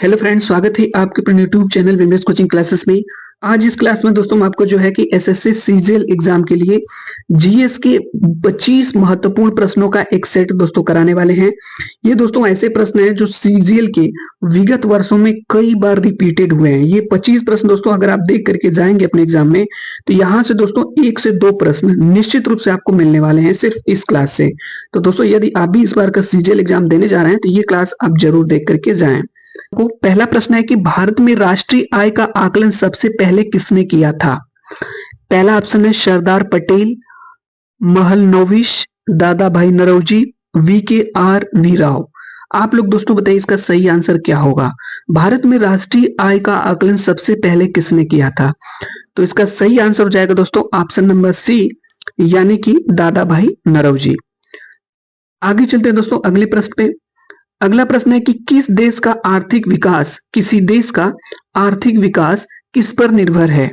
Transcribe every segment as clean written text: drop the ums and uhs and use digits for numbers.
Hello friends, स्वागत है आपके अपने यूट्यूब चैनल विमेश कोचिंग क्लासेस में। आज इस क्लास में दोस्तों हम आपको जो है कि एसएससी सीजीएल एग्जाम के लिए जीएस के 25 महत्वपूर्ण प्रश्नों का एक सेट दोस्तों कराने वाले हैं। ये दोस्तों ऐसे प्रश्न हैं जो सीजीएल के विगत वर्षों में कई बार रिपीटेड हुए हैं। ये 25 प्रश्न दोस्तों अगर आप देख करके जाएंगे अपने एग्जाम में तो यहाँ से दोस्तों 1 से 2 प्रश्न निश्चित रूप से आपको मिलने वाले हैं सिर्फ इस क्लास से। तो दोस्तों यदि आप भी इस बार का सीजीएल एग्जाम देने जा रहे हैं तो ये क्लास आप जरूर देख करके जाएं। को पहला प्रश्न है कि भारत में राष्ट्रीय आय का आकलन सबसे पहले किसने किया था? पहला ऑप्शन है सरदार पटेल, महलनोबिस, दादा भाई नौरोजी, वी राव। आप लोग दोस्तों बताइए इसका सही आंसर क्या होगा। भारत में राष्ट्रीय आय का आकलन सबसे पहले किसने किया था? तो इसका सही आंसर हो जाएगा दोस्तों ऑप्शन नंबर सी, यानी कि दादा भाई नौरोजी। आगे चलते हैं दोस्तों अगले प्रश्न पे। अगला प्रश्न है कि किसी देश का आर्थिक विकास किस पर निर्भर है?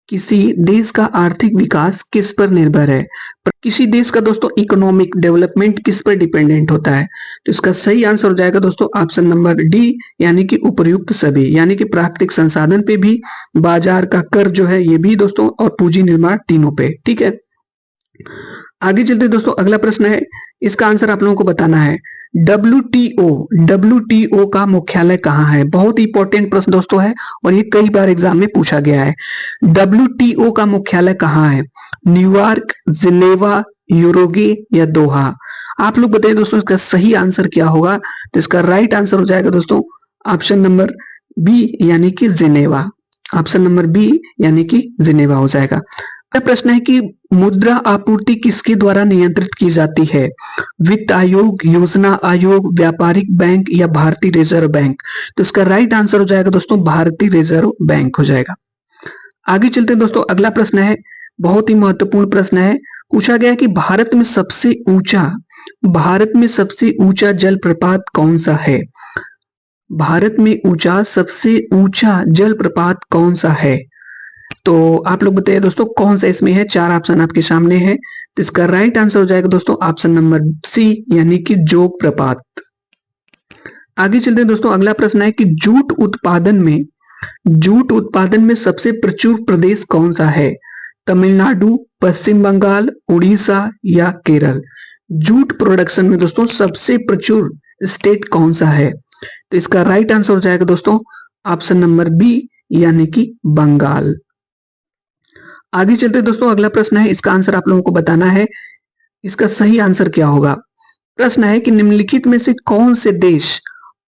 किसी देश का आर्थिक विकास किस पर निर्भर है? किसी देश का दोस्तों इकोनॉमिक डेवलपमेंट किस पर डिपेंडेंट होता है? तो इसका सही आंसर हो जाएगा दोस्तों ऑप्शन नंबर डी, यानी कि उपर्युक्त सभी, यानी कि प्राकृतिक संसाधन पे भी, बाजार का कर जो है ये भी दोस्तों, और पूंजी निर्माण तीनों पे। ठीक है, आगे चलते दोस्तों अगला प्रश्न है, इसका आंसर आप लोगों को बताना है। डब्ल्यूटीओ का मुख्यालय कहाँ है? बहुत इंपॉर्टेंट प्रश्न दोस्तों है और ये कई बार एग्जाम में पूछा गया है। डब्ल्यूटीओ का मुख्यालय कहाँ है? न्यूयॉर्क, जिनेवा, यूरोगे या दोहा? आप लोग बताइए दोस्तों इसका सही आंसर क्या होगा। तो इसका राइट आंसर हो जाएगा दोस्तों ऑप्शन नंबर बी, यानी कि जिनेवा। ऑप्शन नंबर बी यानी कि जिनेवा हो जाएगा। प्रश्न है कि मुद्रा आपूर्ति किसके द्वारा नियंत्रित की जाती है? वित्त आयोग, योजना आयोग, व्यापारिक बैंक या भारतीय रिजर्व बैंक? तो इसका राइट आंसर हो जाएगा दोस्तों भारतीय रिजर्व बैंक हो जाएगा। आगे चलते हैं दोस्तों अगला प्रश्न है, बहुत ही महत्वपूर्ण प्रश्न है। पूछा गया कि भारत में सबसे ऊंचा जलप्रपात कौन सा है? भारत में सबसे ऊंचा जलप्रपात कौन सा है? तो आप लोग बताइए दोस्तों कौन सा इसमें है। 4 ऑप्शन आपके सामने है, तो इसका राइट आंसर हो जाएगा दोस्तों ऑप्शन नंबर सी, यानी कि जोग प्रपात। आगे चलते हैं दोस्तों अगला प्रश्न है कि जूट उत्पादन में सबसे प्रचुर प्रदेश कौन सा है? तमिलनाडु, पश्चिम बंगाल, उड़ीसा या केरल? जूट प्रोडक्शन में दोस्तों सबसे प्रचुर स्टेट कौन सा है? तो इसका राइट आंसर हो जाएगा दोस्तों ऑप्शन नंबर बी, यानी कि बंगाल। आगे चलते दोस्तों अगला प्रश्न है, इसका आंसर आप लोगों को बताना है। इसका सही आंसर क्या होगा। प्रश्न है कि निम्नलिखित में से कौन से देश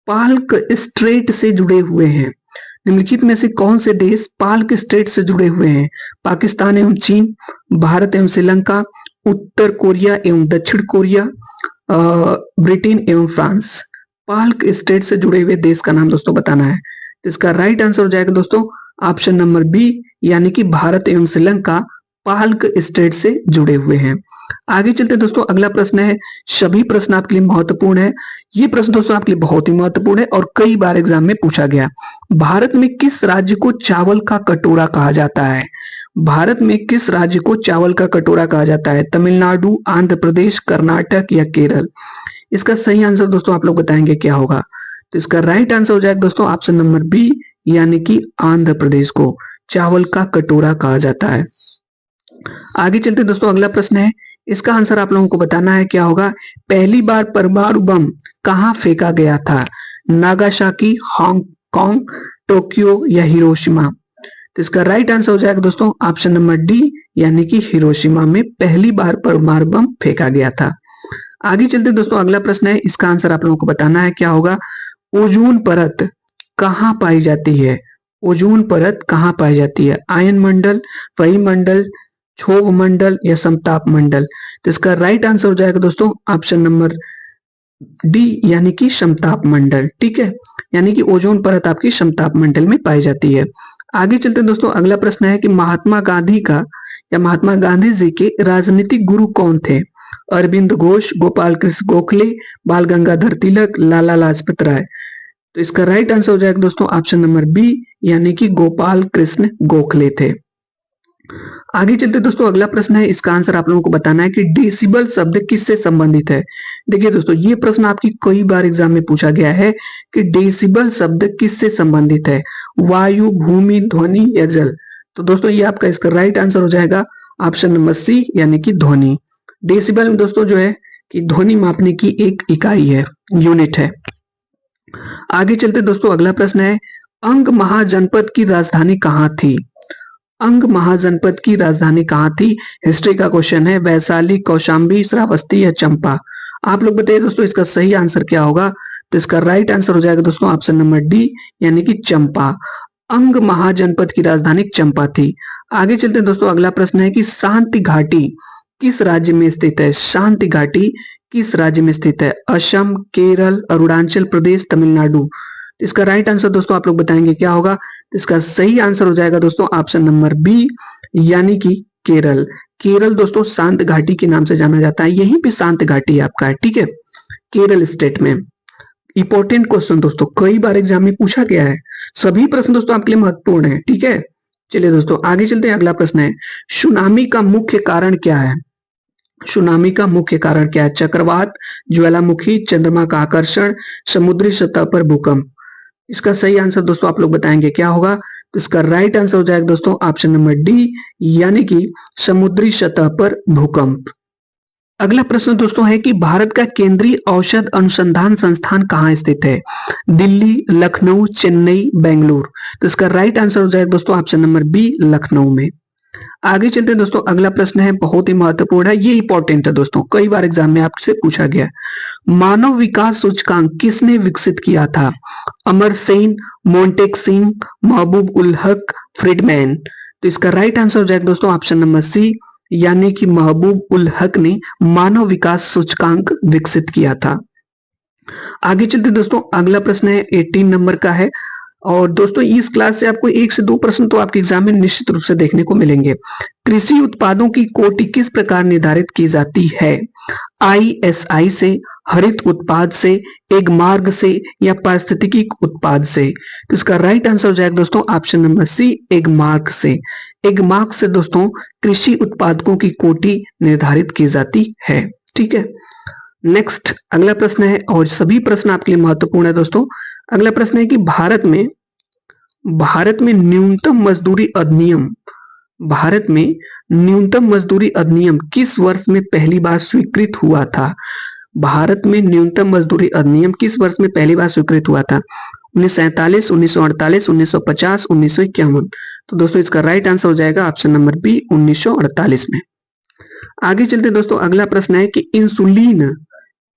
पाल्क स्ट्रेट से जुड़े हुए हैं? निम्नलिखित में से कौन से देश पाल्क स्ट्रेट से जुड़े हुए हैं? पाकिस्तान एवं चीन, भारत एवं श्रीलंका, उत्तर कोरिया एवं दक्षिण कोरिया, ब्रिटेन एवं फ्रांस? पाल्क स्ट्रेट से जुड़े हुए देश का नाम दोस्तों बताना है। इसका राइट आंसर हो जाएगा दोस्तों ऑप्शन नंबर बी, यानी कि भारत एवं श्रीलंका पाल्क स्ट्रेट से जुड़े हुए हैं। आगे चलते दोस्तों अगला प्रश्न है, सभी प्रश्न आपके लिए महत्वपूर्ण है। ये प्रश्न दोस्तों आपके लिए बहुत ही महत्वपूर्ण है और कई बार एग्जाम में पूछा गया। भारत में किस राज्य को चावल का कटोरा कहा जाता है? भारत में किस राज्य को चावल का कटोरा कहा जाता है? तमिलनाडु, आंध्र प्रदेश, कर्नाटक या केरल? इसका सही आंसर दोस्तों आप लोग बताएंगे क्या होगा। तो इसका राइट आंसर हो जाएगा दोस्तों ऑप्शन नंबर बी, यानी कि आंध्र प्रदेश को चावल का कटोरा कहा जाता है। आगे चलते दोस्तों अगला प्रश्न है, इसका आंसर आप लोगों को बताना है क्या होगा। पहली बार परमाणु बम कहां फेंका गया था? नागासाकी, हांगकांग, टोक्यो या हिरोशिमा? तो इसका राइट आंसर हो जाएगा दोस्तों ऑप्शन नंबर डी, यानी कि हिरोशिमा में पहली बार परमाणु बम फेंका गया था। आगे चलते दोस्तों अगला प्रश्न है, इसका आंसर आप लोगों को बताना है क्या होगा। ओजोन परत कहाँ पाई जाती है? ओजोन परत कहाँ पाई जाती है? आयन मंडल, वायुमंडल, क्षोभ मंडल या समताप मंडल? तो इसका राइट आंसर हो जाएगा दोस्तों ऑप्शन नंबर डी, यानी कि समताप मंडल। ठीक है, यानी कि ओजोन परत आपकी समताप मंडल में पाई जाती है। आगे चलते दोस्तों अगला प्रश्न है कि महात्मा गांधी जी के राजनीतिक गुरु कौन थे? अरविंद घोष, गोपाल कृष्ण गोखले, बाल गंगाधर तिलक, लाला लाजपत राय? तो इसका राइट आंसर हो जाएगा दोस्तों ऑप्शन नंबर बी, यानी कि गोपाल कृष्ण गोखले थे। आगे चलते दोस्तों, अगला प्रश्न है, इसका आंसर आप लोगों को बताना है कि डेसिबल शब्द किससे संबंधित है। देखिए दोस्तों, ये प्रश्न आपकी कई बार एग्जाम में पूछा गया है कि डेसिबल शब्द किससे संबंधित है, वायु, भूमि, ध्वनि या जल। तो दोस्तों ये आपका इसका राइट आंसर हो जाएगा ऑप्शन नंबर सी, यानी कि ध्वनि। डेसिबल में दोस्तों जो है कि ध्वनि मापने की एक इकाई है, यूनिट है। आगे चलते दोस्तों, अगला प्रश्न है, अंग महाजनपद की राजधानी कहाँ थी। अंग महाजनपद की राजधानी कहाँ थी, हिस्ट्री का क्वेश्चन है। वैशाली, कौशाम्बी, श्रावस्ती या चंपा। आप लोग बताइए दोस्तों इसका सही आंसर क्या होगा। तो इसका राइट आंसर हो जाएगा दोस्तों ऑप्शन नंबर डी, यानी कि चंपा। अंग महाजनपद की राजधानी चंपा थी। आगे चलते हैं दोस्तों, अगला प्रश्न है कि शांति घाटी किस राज्य में स्थित है। शांति घाटी किस राज्य में स्थित है, असम, केरल, अरुणाचल प्रदेश, तमिलनाडु। इसका राइट आंसर दोस्तों आप लोग बताएंगे क्या होगा। इसका सही आंसर हो जाएगा दोस्तों ऑप्शन नंबर बी, यानी कि केरल। केरल दोस्तों शांत घाटी के नाम से जाना जाता है, यहीं पे शांत घाटी आपका है, ठीक है, केरल स्टेट में। इंपॉर्टेंट क्वेश्चन दोस्तों, कई बार एग्जाम में पूछा गया है, सभी प्रश्न दोस्तों आपके लिए महत्वपूर्ण है, ठीक है। चलिए दोस्तों आगे चलते हैं, अगला प्रश्न है, सुनामी का मुख्य कारण क्या है। सुनामी का मुख्य कारण क्या है, चक्रवात, ज्वालामुखी, चंद्रमा का आकर्षण, समुद्री सतह पर भूकंप। इसका सही आंसर दोस्तों आप लोग बताएंगे क्या होगा। तो इसका राइट आंसर हो जाएगा दोस्तों ऑप्शन नंबर डी, यानी कि समुद्री सतह पर भूकंप। अगला प्रश्न दोस्तों है कि भारत का केंद्रीय औषध अनुसंधान संस्थान कहाँ स्थित है, दिल्ली, लखनऊ, चेन्नई, बेंगलुरु। तो इसका राइट आंसर हो जाएगा दोस्तों ऑप्शन नंबर बी, लखनऊ में। आगे चलते हैं दोस्तों, अगला प्रश्न है, बहुत ही महत्वपूर्ण है, ये इंपॉर्टेंट है दोस्तों, कई बार एग्जाम में आपसे पूछा गया। मानव विकास सूचकांक किसने विकसित किया था, अमर सेन, मोन्टेक सिंह, महबूब उल हक, फ्रीडमैन। तो इसका राइट आंसर हो जाएगा दोस्तों ऑप्शन नंबर सी, यानी कि महबूब उल हक ने मानव विकास सूचकांक विकसित किया था। आगे चलते दोस्तों, अगला प्रश्न है 18 नंबर का है, और दोस्तों इस क्लास से आपको 1 से 2 प्रश्न तो आपके एग्जाम में निश्चित रूप से देखने को मिलेंगे। कृषि उत्पादों की कोटि किस प्रकार निर्धारित की जाती है, ISI से, हरित उत्पाद से, एक मार्ग से या पारिस्थितिकी उत्पाद से। तो इसका राइट आंसर हो जाएगा दोस्तों ऑप्शन नंबर सी, एक मार्ग से। एक मार्ग से दोस्तों कृषि उत्पादकों की कोटि निर्धारित की जाती है, ठीक है। नेक्स्ट अगला प्रश्न है, और सभी प्रश्न आपके लिए महत्वपूर्ण है दोस्तों। अगला प्रश्न है कि भारत में न्यूनतम मजदूरी अधिनियम, भारत में न्यूनतम मजदूरी अधिनियम किस वर्ष में पहली बार स्वीकृत हुआ था। भारत में न्यूनतम मजदूरी अधिनियम किस वर्ष में पहली बार स्वीकृत हुआ था, 1947, 1948, 1950, 1951। तो दोस्तों इसका राइट आंसर हो जाएगा ऑप्शन नंबर बी, 1948 में। आगे चलते दोस्तों, अगला प्रश्न है कि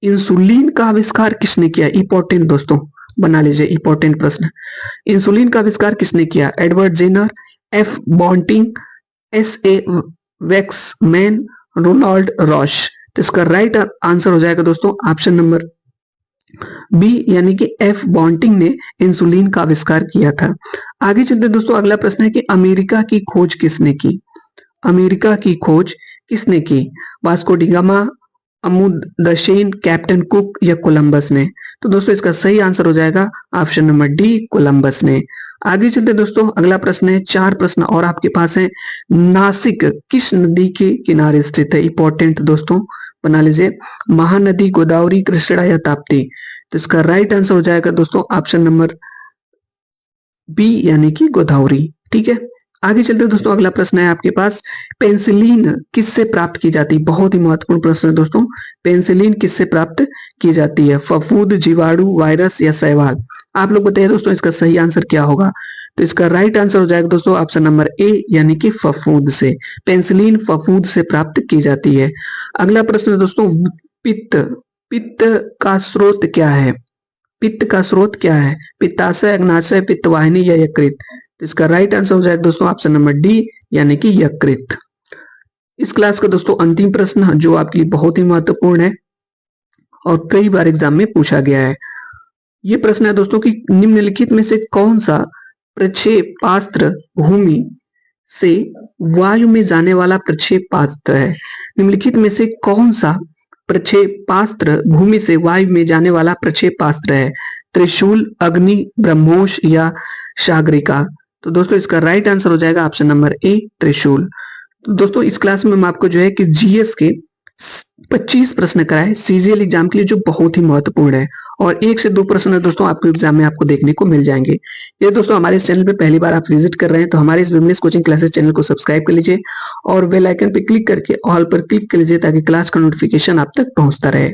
इंसुलिन का आविष्कार किसने किया। इंपॉर्टेंट दोस्तों, बना लीजिए इंपॉर्टेंट प्रश्न। इंसुलिन का आविष्कार किसने किया, Edward Jenner, F Banting, SA Waksman, Ronald Ross. तो इसका राइट आंसर हो जाएगा दोस्तों ऑप्शन नंबर बी, यानी कि F बॉन्टिंग ने इंसुलिन का आविष्कार किया था। आगे चलते दोस्तों, अगला प्रश्न है कि अमेरिका की खोज किसने की। अमेरिका की खोज किसने की, Vasco da Gama, Amundsen, captain Cook या कोलंबस ने। तो दोस्तों इसका सही आंसर हो जाएगा ऑप्शन नंबर डी, कोलंबस ने। आगे चलते दोस्तों, अगला प्रश्न है, 4 प्रश्न और आपके पास है। नासिक किस नदी के किनारे स्थित है। इंपॉर्टेंट दोस्तों, बना लीजिए, महानदी, गोदावरी, कृष्णा या ताप्ती। तो इसका राइट आंसर हो जाएगा दोस्तों ऑप्शन नंबर बी, यानी कि गोदावरी, ठीक है। आगे चलते दोस्तों, अगला प्रश्न है आपके पास, पेंसिलिन किससे प्राप्त की जाती है। बहुत ही महत्वपूर्ण प्रश्न है दोस्तों, पेंसिलिन किससे प्राप्त की जाती है, फफूंद, जीवाणु, वायरस या शैवाल। आप लोग बताइए दोस्तों इसका सही आंसर क्या होगा। तो इसका राइट आंसर हो जाएगा दोस्तों ऑप्शन नंबर ए, यानी कि फफूंद से। पेंसिलिन फफूंद से प्राप्त की जाती है। अगला प्रश्न है दोस्तों, पित्त पित्त का स्रोत क्या है। पित्त का स्रोत क्या है, पित्ताशय, अग्नाशय, पित्तवाहिनी या यकृत। तो इसका राइट आंसर हो जाएगा दोस्तों ऑप्शन नंबर डी, यानी कि यकृत। इस क्लास का दोस्तों अंतिम प्रश्न जो आपके लिए बहुत ही महत्वपूर्ण है और कई बार एग्जाम में पूछा गया है। ये प्रश्न है दोस्तों कि निम्नलिखित में से कौन सा प्रक्षेपास्त्र भूमि से वायु में जाने वाला प्रक्षेपास्त्र है। निम्नलिखित में से कौन सा प्रक्षेपास्त्र भूमि से वायु में जाने वाला प्रक्षेपास्त्र है, त्रिशूल, अग्नि, ब्रह्मोस या सागरिका। तो दोस्तों इसका राइट आंसर हो जाएगा ऑप्शन नंबर ए, त्रिशूल। तो दोस्तों इस क्लास में हम आपको जो है कि जीएस के 25 प्रश्न कराए सीजीएल एग्जाम के लिए, जो बहुत ही महत्वपूर्ण है, और 1 से 2 प्रश्न दोस्तों आपके एग्जाम में आपको देखने को मिल जाएंगे। ये दोस्तों हमारे इस चैनल पे पहली बार आप विजिट कर रहे हैं तो हमारे इस विमलेश कोचिंग क्लासेस चैनल को सब्सक्राइब कर लीजिए और बेल आइकन पे क्लिक करके ऑल पर क्लिक कर लीजिए ताकि क्लास का नोटिफिकेशन आप तक पहुंचता रहे।